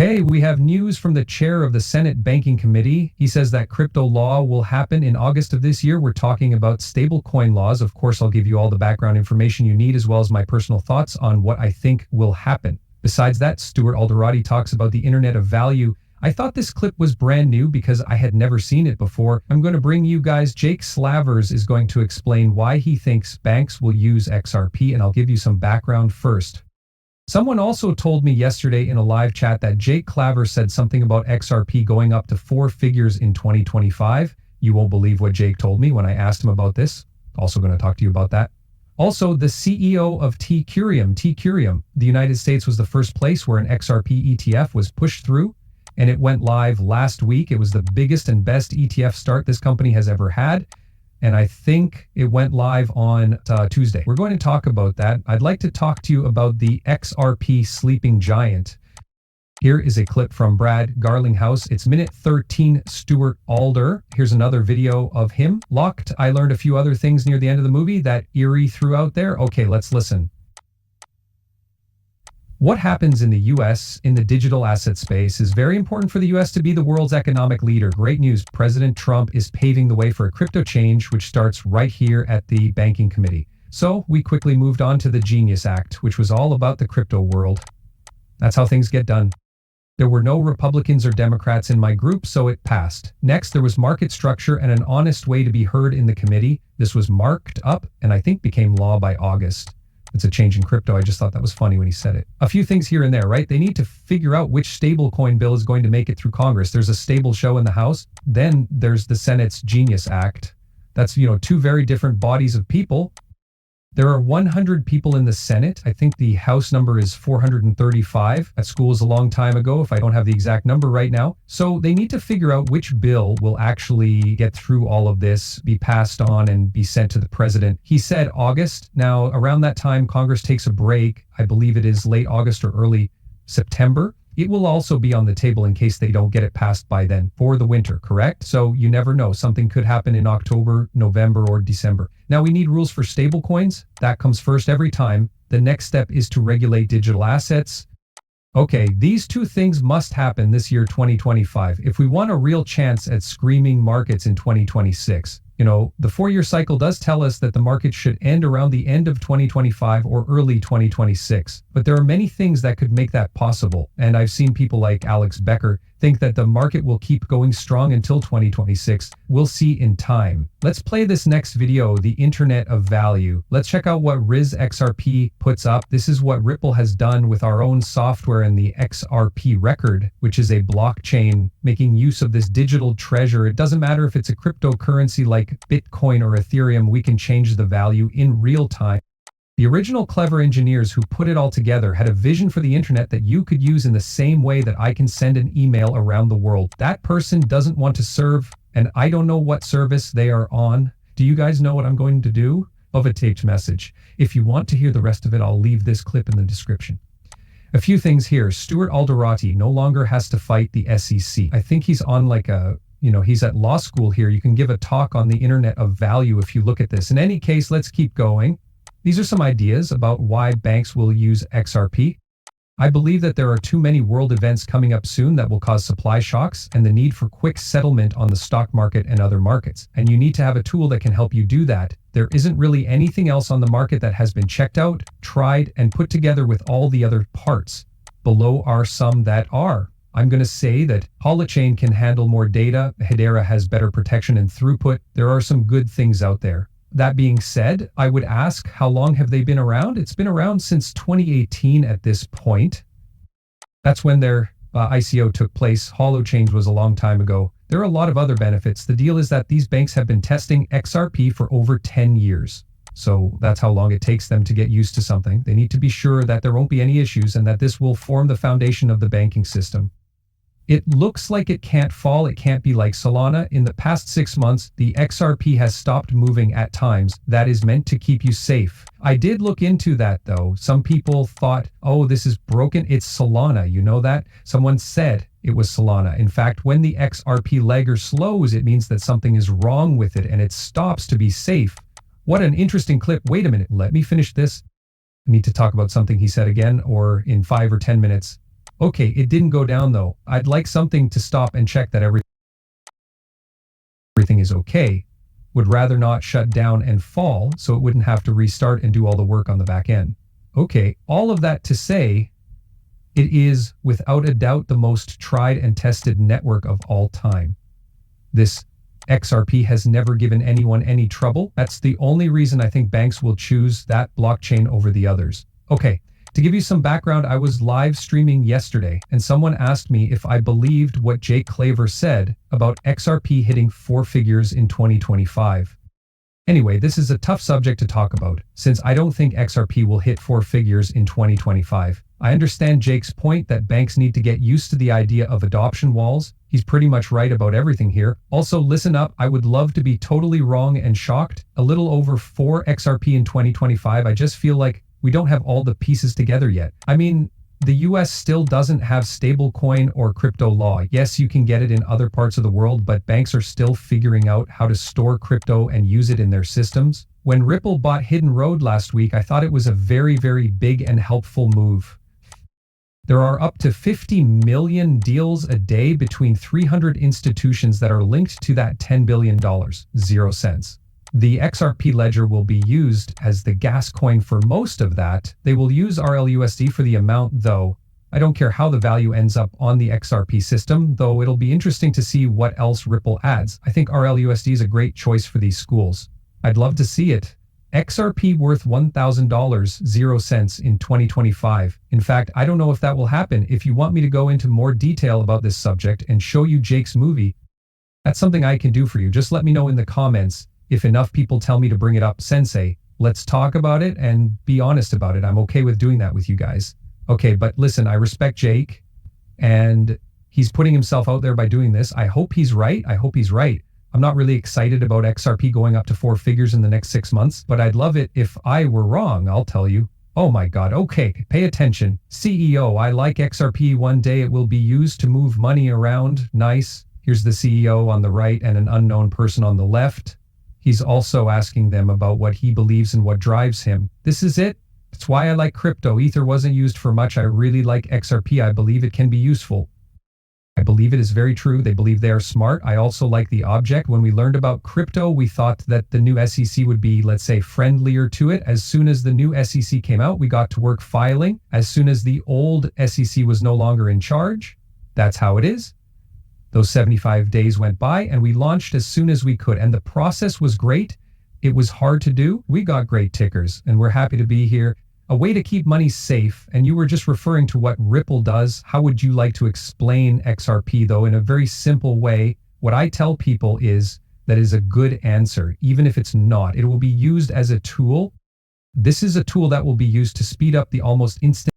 Okay, we have news from the chair of the Senate Banking Committee. He says that crypto law will happen in August of this year. We're talking about stablecoin laws. Of course, I'll give you all the background information you need as well as my personal thoughts on what I think will happen. Besides that, Stuart Alderati talks about the Internet of Value. I thought this clip was brand new because I had never seen it before. I'm going to bring you guys, Jake Slavers is going to explain why he thinks banks will use XRP, and I'll give you some background first. Someone also told me yesterday in a live chat that Jake Claver said something about XRP going up to 4 figures in 2025. You won't believe what Jake told me when I asked him about this. Also going to talk to you about that. Also, the CEO of T-Curium, the United States was the first place where an XRP ETF was pushed through, and it went live last week. It was the biggest and best ETF start this company has ever had. And I think it went live on Tuesday. We're going to talk about that. I'd like to talk to you about the XRP sleeping giant. Here is a clip from Brad Garlinghouse. It's minute 13, Stuart Alder. Here's another video of him. Locked. I learned a few other things near the end of the movie that Eerie threw out there. Okay, let's listen. What happens in the US in the digital asset space is very important for the US to be the world's economic leader. Great news. President Trump is paving the way for a crypto change, which starts right here at the Banking Committee. So we quickly moved on to the Genius Act, which was all about the crypto world. That's how things get done. There were no Republicans or Democrats in my group, so it passed. Next, there was market structure and an honest way to be heard in the committee. This was marked up and I think became law by August. It's a change in crypto. I just thought that was funny when he said it. A few things here and there, right? They need to figure out which stablecoin bill is going to make it through Congress. There's a stable show in the House. Then there's the Senate's Genius Act. That's, two very different bodies of people. There are 100 people in the Senate. I think the House number is 435. At school is a long time ago, if I don't have the exact number right now. So they need to figure out which bill will actually get through all of this, be passed on, and be sent to the president. He said August. Now, around that time, Congress takes a break. I believe it is late August or early September. It will also be on the table in case they don't get it passed by then for the winter, correct? So you never know. Something could happen in October, November, or December. Now we need rules for stablecoins. That comes first every time. The next step is to regulate digital assets. Okay, these two things must happen this year, 2025, if we want a real chance at screaming markets in 2026. The 4-year cycle does tell us that the market should end around the end of 2025 or early 2026. But there are many things that could make that possible. And I've seen people like Alex Becker think that the market will keep going strong until 2026. We'll see in time. Let's play this next video, the Internet of Value. Let's check out what Riz XRP puts up. This is what Ripple has done with our own software and the XRP record, which is a blockchain making use of this digital treasure. It doesn't matter if it's a cryptocurrency like Bitcoin or Ethereum, we can change the value in real time. The original clever engineers who put it all together had a vision for the internet that you could use in the same way that I can send an email around the world. That person doesn't want to serve, and I don't know what service they are on. Do you guys know what I'm going to do? Of a taped message. If you want to hear the rest of it, I'll leave this clip in the description. A few things here. Stuart Alderati no longer has to fight the SEC. I think he's on he's at law school here. You can give a talk on the Internet of Value if you look at this. In any case, let's keep going. These are some ideas about why banks will use XRP. I believe that there are too many world events coming up soon that will cause supply shocks and the need for quick settlement on the stock market and other markets. And you need to have a tool that can help you do that. There isn't really anything else on the market that has been checked out, tried, and put together with all the other parts. Below are some that are. I'm going to say that Holochain can handle more data. Hedera has better protection and throughput. There are some good things out there. That being said, I would ask, how long have they been around? It's been around since 2018 at this point. That's when their ICO took place. Holochain was a long time ago. There are a lot of other benefits. The deal is that these banks have been testing XRP for over 10 years. So that's how long it takes them to get used to something. They need to be sure that there won't be any issues and that this will form the foundation of the banking system. It looks like it can't fall. It can't be like Solana. In the past 6 months, the XRP has stopped moving at times. That is meant to keep you safe. I did look into that though. Some people thought, oh, this is broken. It's Solana. You know that? Someone said it was Solana. In fact, when the XRP legger slows, it means that something is wrong with it and it stops to be safe. What an interesting clip. Wait a minute. Let me finish this. I need to talk about something he said again, or in 5 or 10 minutes. Okay, it didn't go down though. I'd like something to stop and check that everything is okay. Would rather not shut down and fall so it wouldn't have to restart and do all the work on the back end. Okay, all of that to say, it is without a doubt the most tried and tested network of all time. This XRP has never given anyone any trouble. That's the only reason I think banks will choose that blockchain over the others. Okay, to give you some background, I was live streaming yesterday and someone asked me if I believed what Jake Claver said about XRP hitting 4 figures in 2025. Anyway, this is a tough subject to talk about, since I don't think XRP will hit 4 figures in 2025. I understand Jake's point that banks need to get used to the idea of adoption walls. He's pretty much right about everything here. Also, listen up, I would love to be totally wrong and shocked. A little over 4 XRP in 2025, I just feel like we don't have all the pieces together yet. I mean, the US still doesn't have stablecoin or crypto law. Yes, you can get it in other parts of the world, but banks are still figuring out how to store crypto and use it in their systems. When Ripple bought Hidden Road last week, I thought it was a very, very big and helpful move. There are up to 50 million deals a day between 300 institutions that are linked to that $10 billion, 0 cents. The XRP ledger will be used as the gas coin for most of that. They will use RLUSD for the amount though. I don't care how the value ends up on the XRP system, though it'll be interesting to see what else Ripple adds. I think RLUSD is a great choice for these schools. I'd love to see it. XRP worth $1,000, 0 cents in 2025. In fact, I don't know if that will happen. If you want me to go into more detail about this subject and show you Jake's movie, that's something I can do for you. Just let me know in the comments. If enough people tell me to bring it up, sensei, let's talk about it and be honest about it. I'm okay with doing that with you guys. Okay, but listen, I respect Jake and he's putting himself out there by doing this. I hope he's right. I hope he's right. I'm not really excited about XRP going up to 4 figures in the next 6 months, but I'd love it if I were wrong, I'll tell you. Oh my God, okay, pay attention. CEO, I like XRP. One day it will be used to move money around. Nice. Here's the CEO on the right and an unknown person on the left. He's also asking them about what he believes and what drives him. This is it. That's why I like crypto. Ether wasn't used for much. I really like XRP. I believe it can be useful. I believe it is very true. They believe they are smart. I also like the object. When we learned about crypto, we thought that the new SEC would be, let's say, friendlier to it. As soon as the new SEC came out, we got to work filing. As soon as the old SEC was no longer in charge, that's how it is. Those 75 days went by and we launched as soon as we could. And the process was great. It was hard to do. We got great tickers and we're happy to be here. A way to keep money safe. And you were just referring to what Ripple does. How would you like to explain XRP though in a very simple way? What I tell people is that is a good answer. Even if it's not, it will be used as a tool. This is a tool that will be used to speed up the almost instant